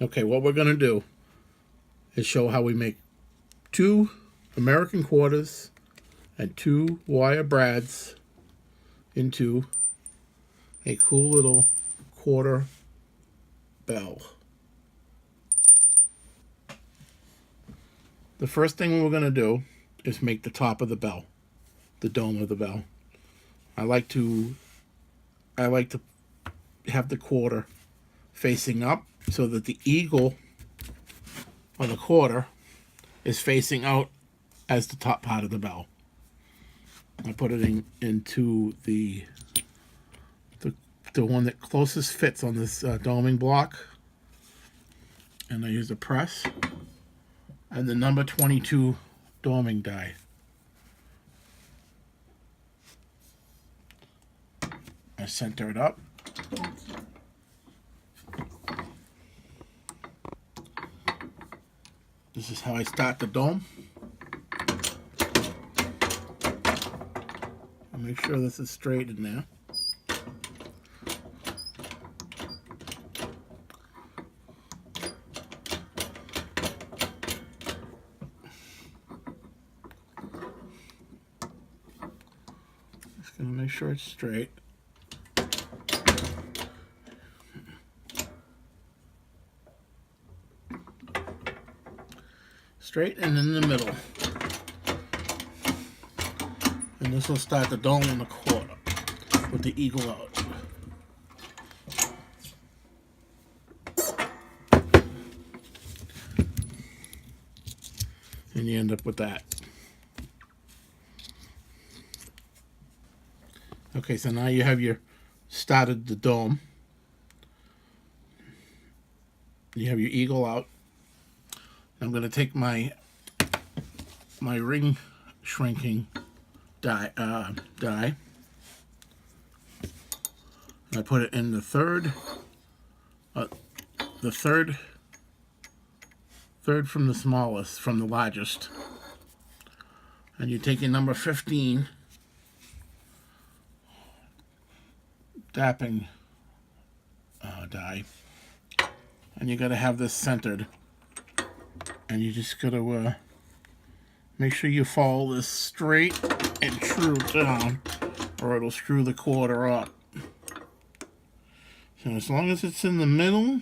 Okay, what we're going to do is show how we make 2 American quarters and 2 wire brads into a cool little quarter bell. The first thing we're going to do is make the top of the bell, the dome of the bell. I like to have the quarter facing up so that the eagle on the quarter is facing out as the top part of the bell. I put it into the one that closest fits on this doming block, and I use a press and the number 22 doming die. I center it up. This is how I start the dome. I'll make sure this is straight in there. Just gonna make sure it's straight. Straight and in the middle. And this will start the dome in the quarter with the eagle out. And you end up with that. Okay, so now you have your started the dome. You have your eagle out. I'm going to take my ring shrinking die, and I put it in the third from the smallest, from the largest, and you take your number 15 dapping die, and you got to have this centered. And you just gotta make sure you follow this straight and true down, or it'll screw the quarter up. So as long as it's in the middle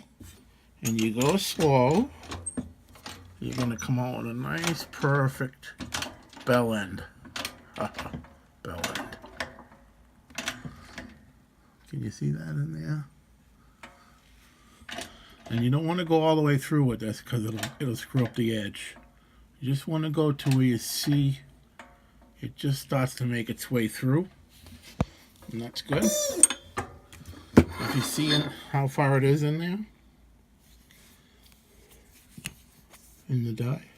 and you go slow, you're gonna come out with a nice, perfect bell end. Bell end. Can you see that in there? And you don't want to go all the way through with this because it'll screw up the edge. You just want to go to where you see it just starts to make its way through. And that's good. If you see how far it is in there, in the die.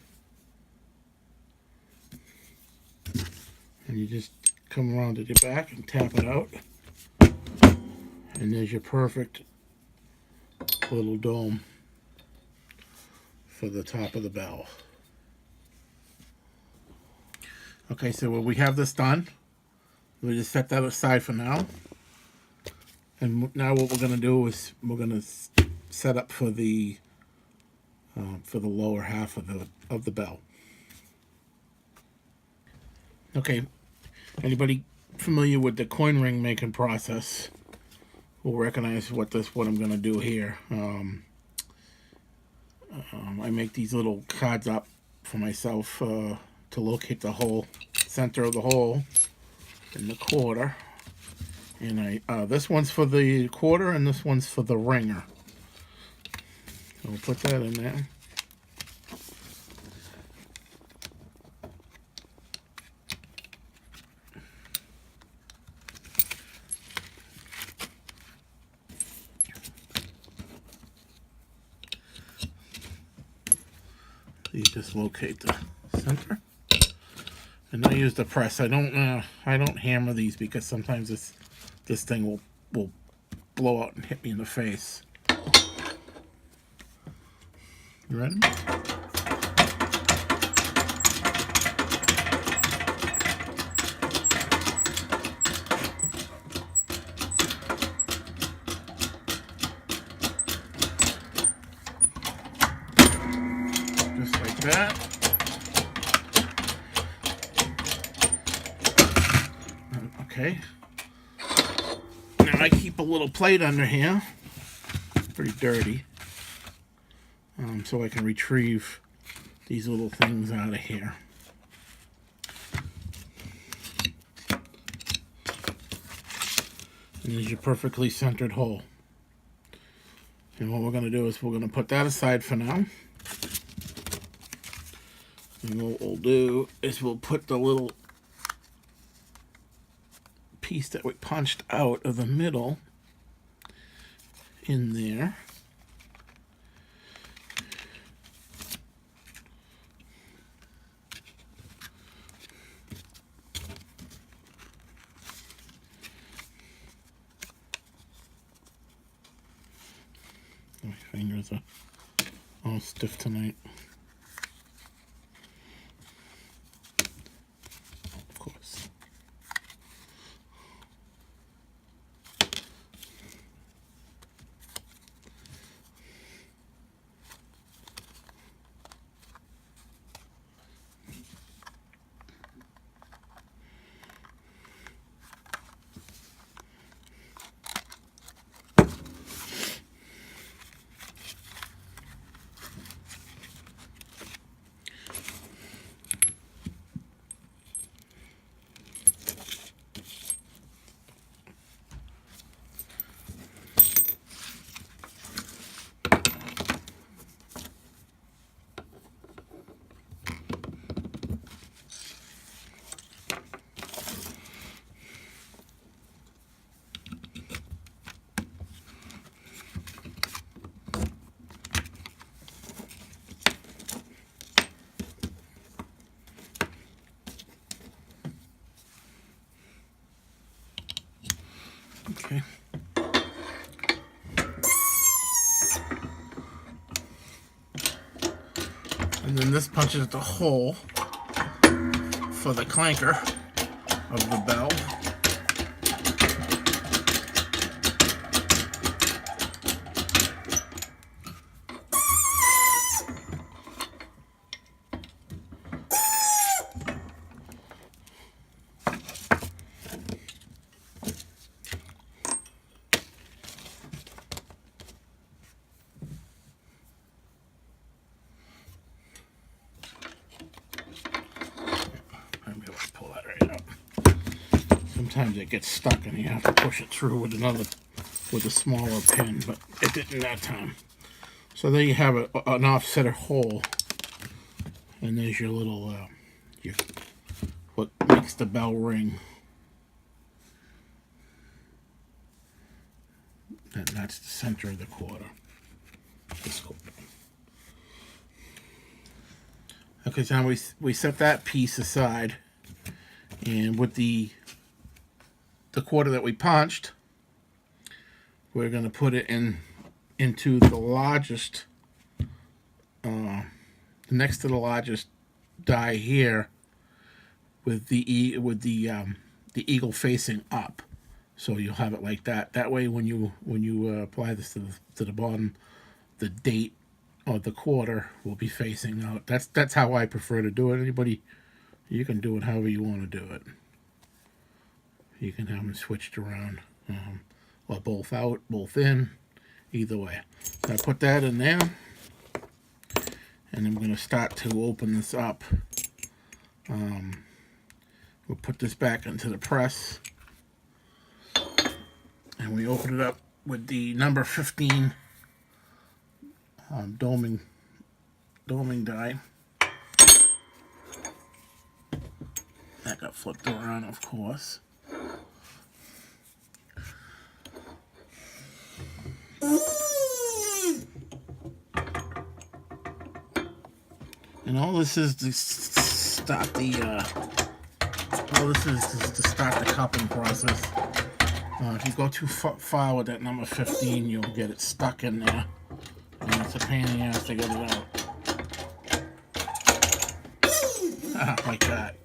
And you just come around to the back and tap it out. And there's your perfect little dome for the top of the bell. Okay, so when we have this done, we just set that aside for now. And now what we're going to do is we're going to set up for the lower half of the bell. Okay, anybody familiar with the coin ring making process will recognize what I'm going to do here. I make these little cards up for myself to locate the hole, center of the hole in the quarter. And this one's for the quarter and this one's for the ringer. So we'll put that in there. You just locate the center, and I use the press. I don't hammer these because sometimes this thing will blow out and hit me in the face. You ready? that. Okay. Now I keep a little plate under here, pretty dirty, so I can retrieve these little things out of here. And there's your perfectly centered hole. And what we're going to do is we're going to put that aside for now. And what we'll do is we'll put the little piece that we punched out of the middle in there. My fingers are all stiff tonight. Of course. Okay. And then this punches the hole for the clanker of the bell. Sometimes it gets stuck and you have to push it through with a smaller pin, but it didn't that time. So there you have an offset hole, and there's your little what makes the bell ring. And that's the center of the quarter. This quarter. Okay, so now we set that piece aside, and with the quarter that we punched, we're going to put it into the largest, next to the largest die here, with the eagle facing up. So you'll have it like that. That way, when you apply this to the bottom, the date or the quarter will be facing out. That's how I prefer to do it. Anybody, you can do it however you want to do it. You can have them switched around, or both out, both in, either way. So I put that in there, and I'm going to start to open this up. We'll put this back into the press, and we open it up with the number 15 doming die. That got flipped around, of course. And all this is to start the cupping process. If you go too far with that number 15, you'll get it stuck in there, and it's a pain in the ass to get it out. Like that.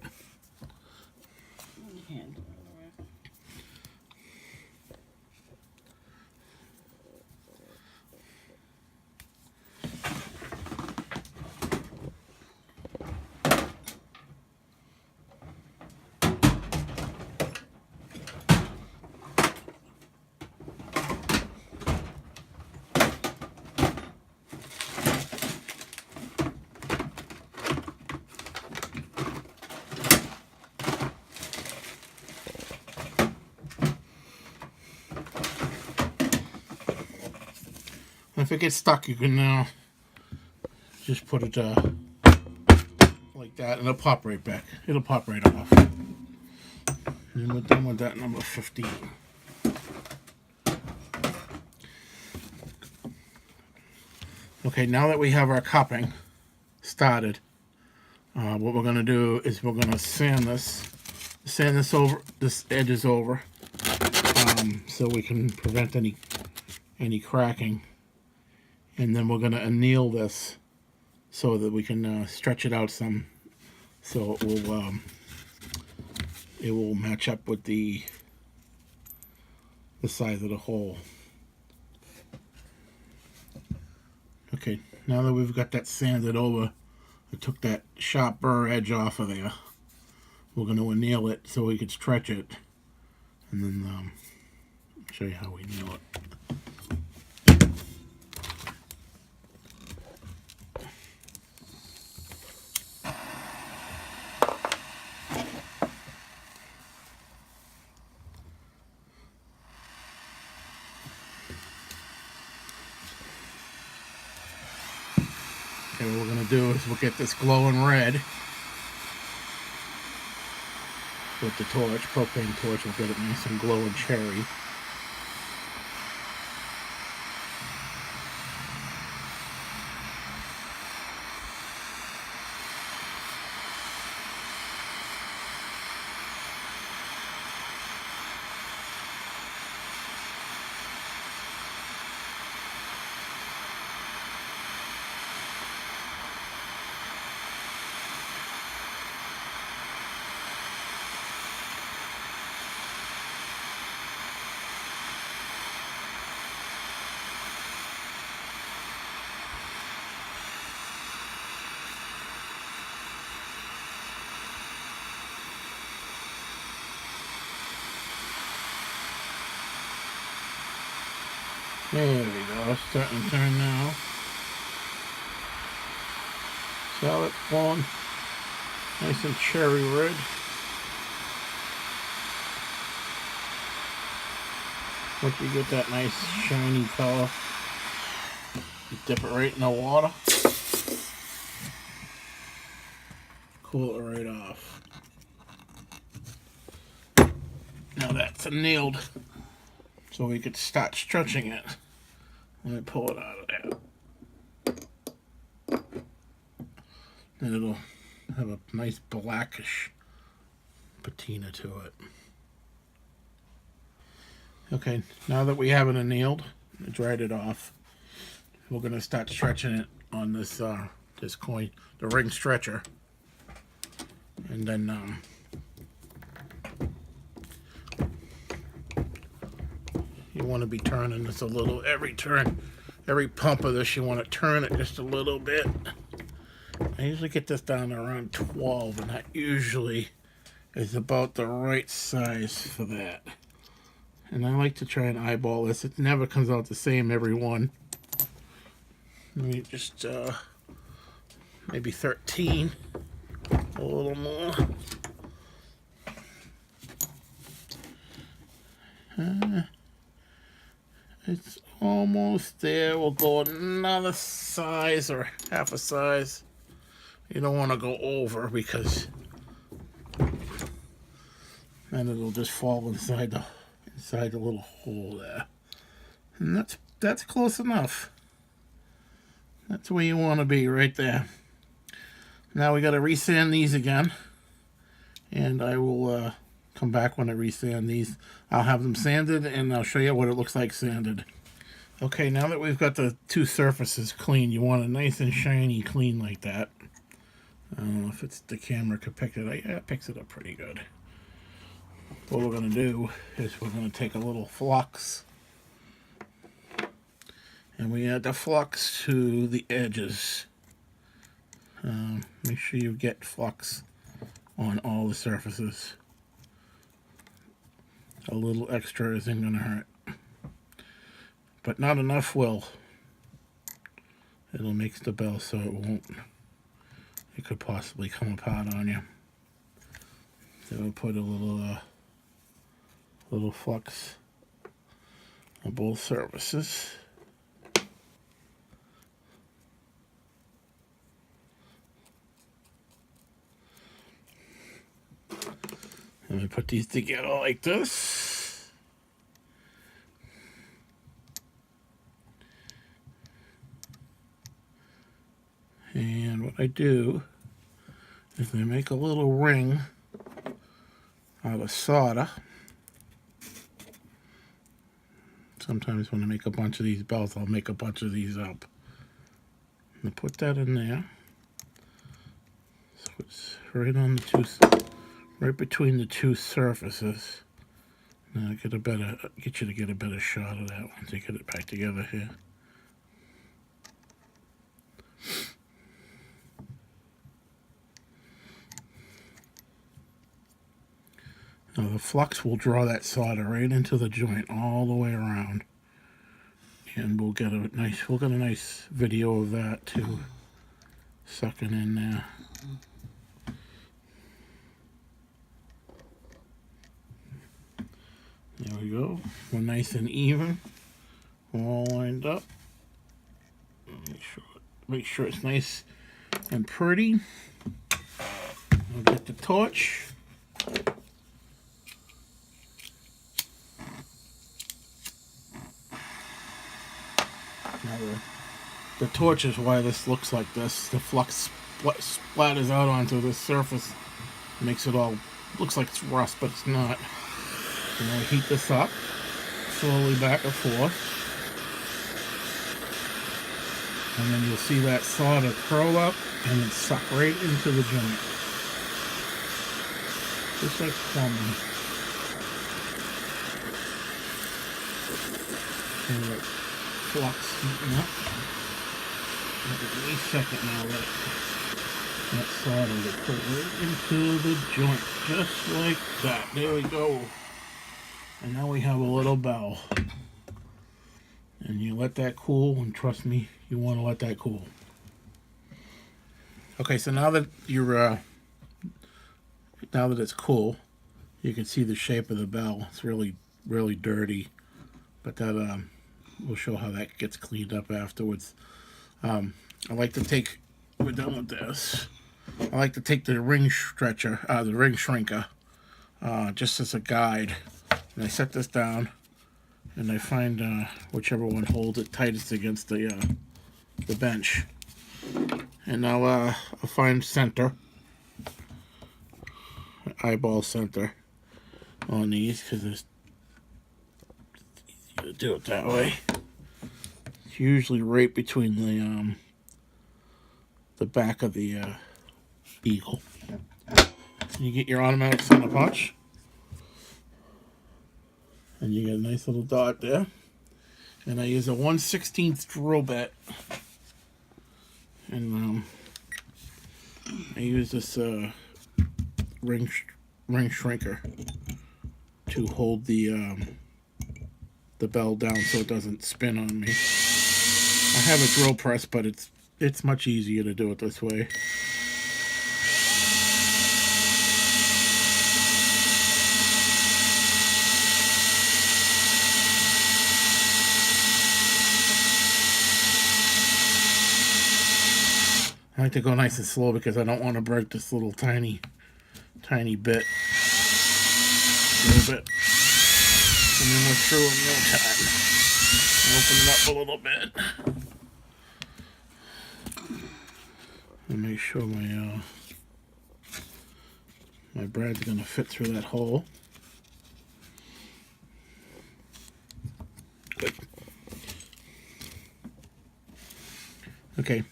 if it gets stuck, you can just put it like that, and it'll pop right back. It'll pop right off. And we're done with that number 15. Okay, now that we have our cupping started, what we're going to do is we're going to sand this over, this edges over, so we can prevent any cracking. And then we're going to anneal this so that we can stretch it out some, so it will match up with the size of the hole. Okay, now that we've got that sanded over, I took that sharp burr edge off of there. We're going to anneal it so we can stretch it, and then show you how we anneal it. Okay, what we're going to do is we'll get this glowing red with the torch, propane torch. We'll get it nice and glowing cherry. There we go, it's starting to turn now. So it's glowing nice and cherry red. Once you get that nice shiny color, you dip it right in the water. Cool it right off. Now that's annealed, so we could start stretching it. Let me pull it out of there. And it'll have a nice blackish patina to it. Okay, now that we have it annealed, I dried it off, we're going to start stretching it on this this coin, the ring stretcher. And then you want to be turning this a little, every pump of this, you want to turn it just a little bit. I usually get this down to around 12, and that usually is about the right size for that. And I like to try and eyeball this. It never comes out the same every one. Maybe just maybe 13, a little more. It's almost there. We'll go another size or half a size. You don't want to go over, because then it'll just fall inside the little hole there. And that's close enough. That's where you want to be, right there. Now we got to resand these again, and I will come back when I resand these. I'll have them sanded, and I'll show you what it looks like sanded. Okay, now that we've got the two surfaces clean, you want it nice and shiny clean like that. I don't know if it's the camera could pick it up. Yeah, it picks it up pretty good. What we're going to do is we're going to take a little flux, and we add the flux to the edges. Make sure you get flux on all the surfaces. A little extra isn't going to hurt, but not enough will. It'll make the bell so it could possibly come apart on you. So we'll put a little flux on both surfaces. And I put these together like this. And what I do is I make a little ring out of solder. Sometimes when I make a bunch of these belts, I'll make a bunch of these up. And put that in there. So it's right on the two, right between the two surfaces. Now get you to get a better shot of that once I get it back together here. Now the flux will draw that solder right into the joint all the way around, and we'll get a nice video of that too, sucking in there. There we go. We're nice and even. We're all lined up. Make sure it's nice and pretty. I'll get the torch. Now the torch is why this looks like this. The flux splatters out onto the surface, makes it all looks like it's rust, but it's not. And I'll heat this up slowly back and forth, and then you'll see that solder curl up and then suck right into the joint, just like plumbing. And the flux heating up. Give me a second now. Let that solder will put right into the joint, just like that. There we go. And now we have a little bell. And you let that cool, and trust me, you want to let that cool. Okay, so now that you're now that it's cool, you can see the shape of the bell. It's really dirty, but that we'll show how that gets cleaned up afterwards. I like to take, we're done with this, I like to take the ring stretcher, the ring shrinker, just as a guide. And I set this down, and I find whichever one holds it tightest against the bench. And now I'll find center, eyeball center on these, because it's easier to do it that way. It's usually right between the back of the eagle. So you get your automatic center punch, and you get a nice little dot there. And I use a 1/16 drill bit, and I use this ring shrinker to hold the bell down so it doesn't spin on me. I have a drill press, but it's much easier to do it this way. I like to go nice and slow because I don't want to break this little tiny bit. Little bit. And then we're through in no time. Open it up a little bit. And make sure my brad's gonna fit through that hole. Good. Okay.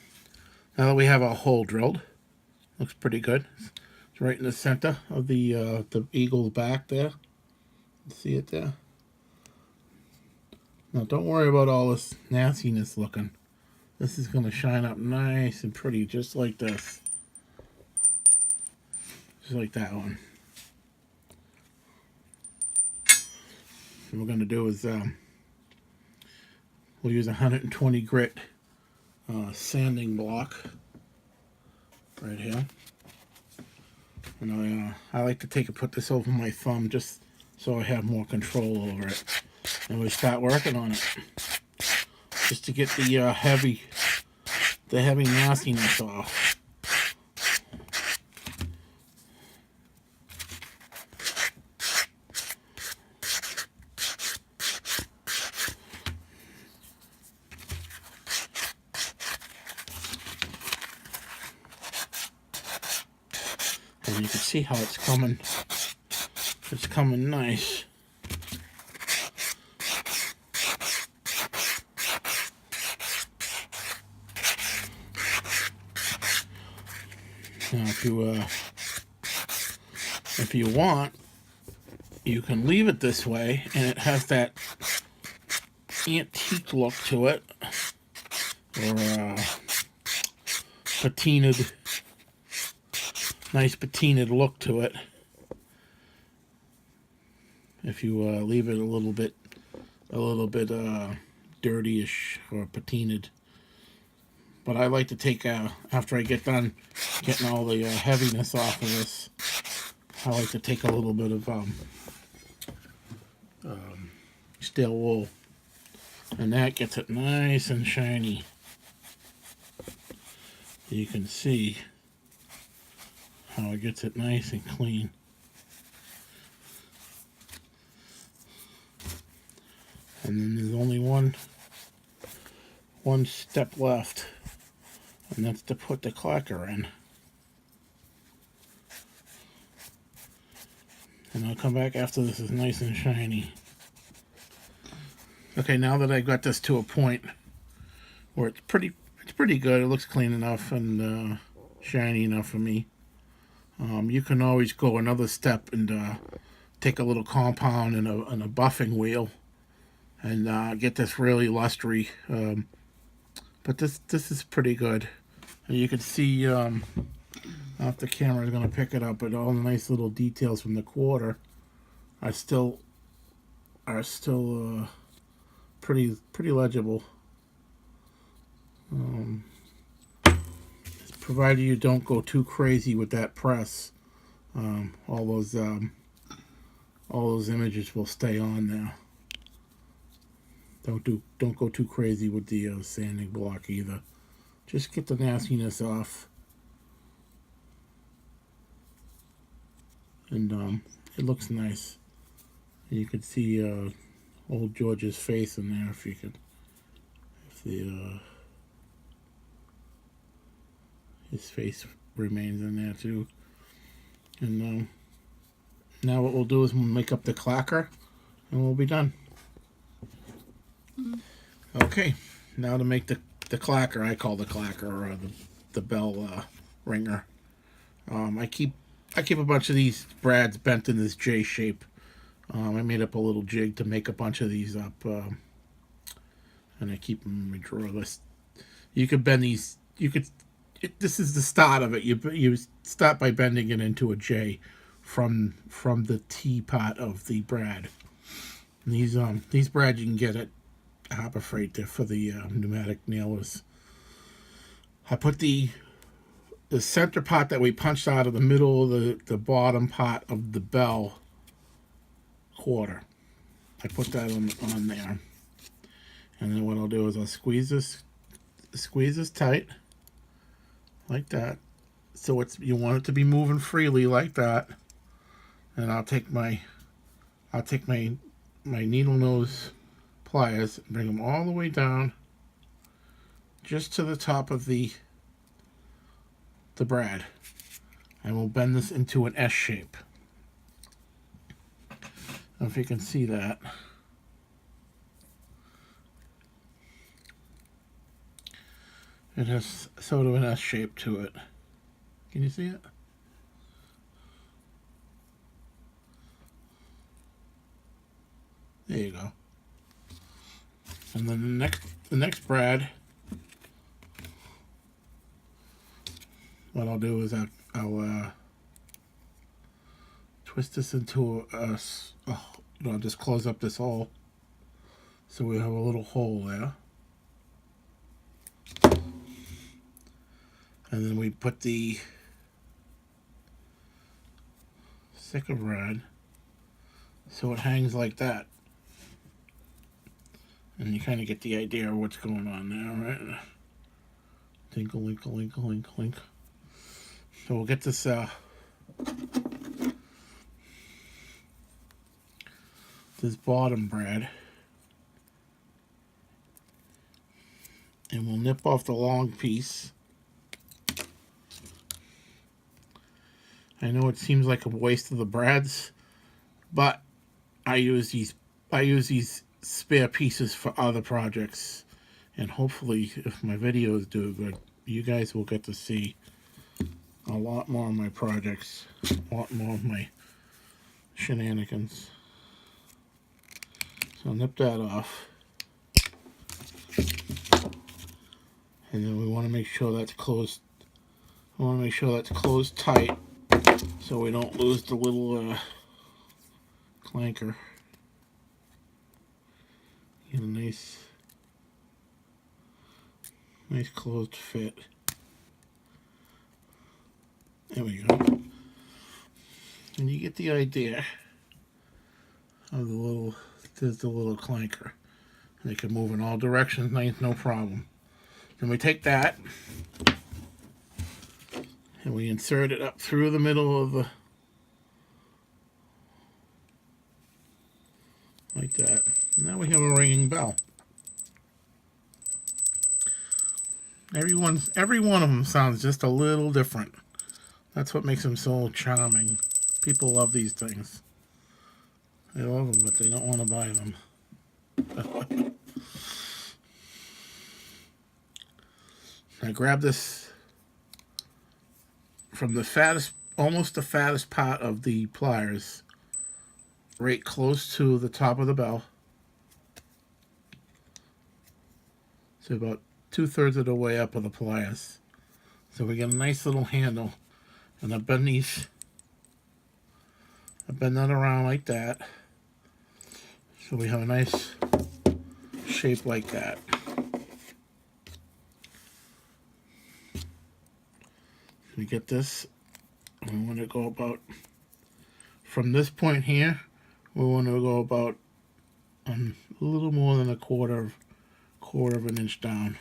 Now that we have our hole drilled, looks pretty good. It's right in the center of the eagle's back there. See it there? Now don't worry about all this nastiness looking. This is going to shine up nice and pretty, just like this. Just like that one. What we're going to do is we'll use a 120 grit sanding block right here. And I like to put this over my thumb just so I have more control over it. And we start working on it, just to get the heavy nastiness off. And you can see how it's coming. It's coming nice. Now, if you want, you can leave it this way, and it has that antique look to it, or patinaed, nice patinaed look to it. If you leave it a little bit dirtyish or patinaed. But I like to take, after I get done getting all the heaviness off of this, I like to take a little bit of steel wool, and that gets it nice and shiny. You can see how it gets it nice and clean. And then there's only one step left, and that's to put the clacker in. And I'll come back after this is nice and shiny. Okay, now that I got this to a point where it's pretty good, it looks clean enough and shiny enough for me. You can always go another step and take a little compound and a buffing wheel and get this really lustery. But this is pretty good. And you can see, if the camera is going to pick it up, but all the nice little details from the quarter are still pretty legible. Provided you don't go too crazy with that press, all those images will stay on there. Don't go too crazy with the sanding block either. Just get the nastiness off, and it looks nice. You can see old George's face in there if his face remains in there too. And now what we'll do is we'll make up the clacker, and we'll be done. Okay, now to make the clacker, I call the clacker the bell ringer. I keep a bunch of these brads bent in this J shape. I made up a little jig to make a bunch of these up, and I keep them in my drawer list. You could bend these. This is the start of it. You start by bending it into a J from the T part of the brad. And these brads you can get at Harbor Freight. They're for the pneumatic nailers. I put the center part that we punched out of the middle of the bottom part of the bell quarter. I put that on there, and then what I'll do is I'll squeeze this tight like that. So you want it to be moving freely like that, and I'll take my needle nose pliers and bring them all the way down just to the top of the brad, and we'll bend this into an S shape. I don't know if you can see that. It has sort of an S shape to it. Can you see it? There you go. And then the next brad, what I'll do is I'll twist this into I'll just close up this hole, so we have a little hole there, and then we put the second brad so it hangs like that, and you kind of get the idea of what's going on there, right? Tinkle, linkle, linkle, link, link. So we'll get this bottom brad, and we'll nip off the long piece, I know it seems like a waste of the brads, but I use these spare pieces for other projects, and hopefully if my videos do good, you guys will get to see a lot more of my projects, a lot more of my shenanigans. So nip that off, and then we want to make sure that's closed. I want to make sure that's closed tight so we don't lose the little clanker. Get a nice closed fit. There we go. And you get the idea of there's the little clanker. They can move in all directions, no problem. Then we take that and we insert it up through the middle of the, like that. And now we have a ringing bell. Every one of them sounds just a little different. That's what makes them so charming. People love these things. They love them, but they don't want to buy them. I grab this from the fattest, almost the fattest part of the pliers, right close to the top of the bell. So about 2/3 of the way up of the pliers. So we get a nice little handle, and I bend that around like that. So we have a nice shape like that. We get this, we want to go about, from this point here, we want to go about a little more than a quarter of an inch down.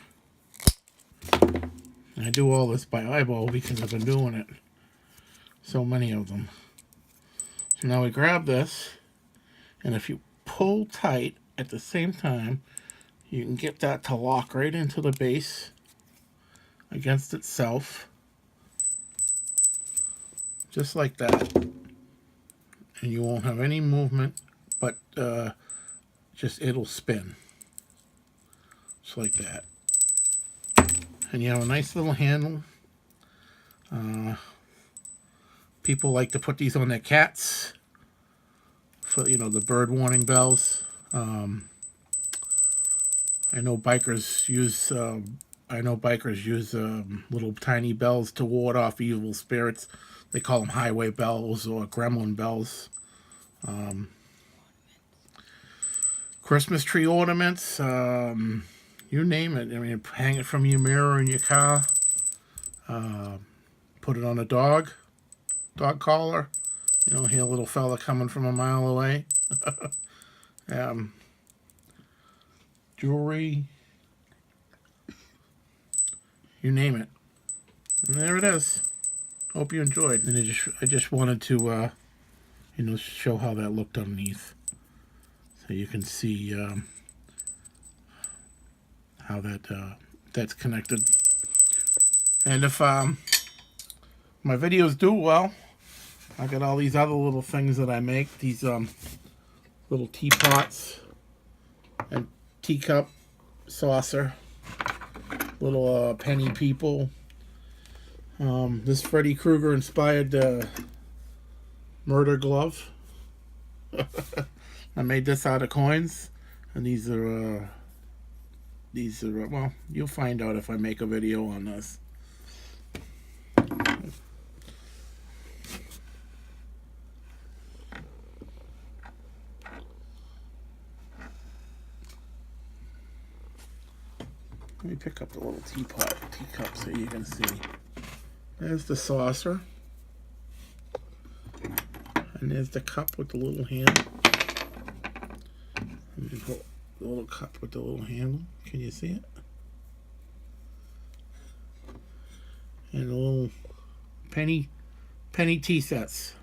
And I do all this by eyeball because I've been doing it. So many of them. So now we grab this, and if you pull tight at the same time, you can get that to lock right into the base against itself. Just like that. And you won't have any movement, but just it'll spin. Just like that. And you have a nice little handle. People like to put these on their cats for, you know, the bird warning bells. I know bikers use little tiny bells to ward off evil spirits. They call them highway bells or gremlin bells. Christmas tree ornaments, you name it. I mean, hang it from your mirror in your car. Put it on a dog collar. You know, hear a little fella coming from a mile away. Jewelry, you name it. And there it is. Hope you enjoyed. And I just wanted to, you know, show how that looked underneath, so you can see how that's connected. And if my videos do well, I got all these other little things that I make. These little teapots and teacup saucer, little penny people. This Freddy Krueger inspired murder glove. I made this out of coins, and these are well, you'll find out if I make a video on this. Let me pick up the little teacup so you can see. There's the saucer. And there's the cup with the little handle. Let me pull the little cup with the little handle. Can you see it? And the little penny tea sets.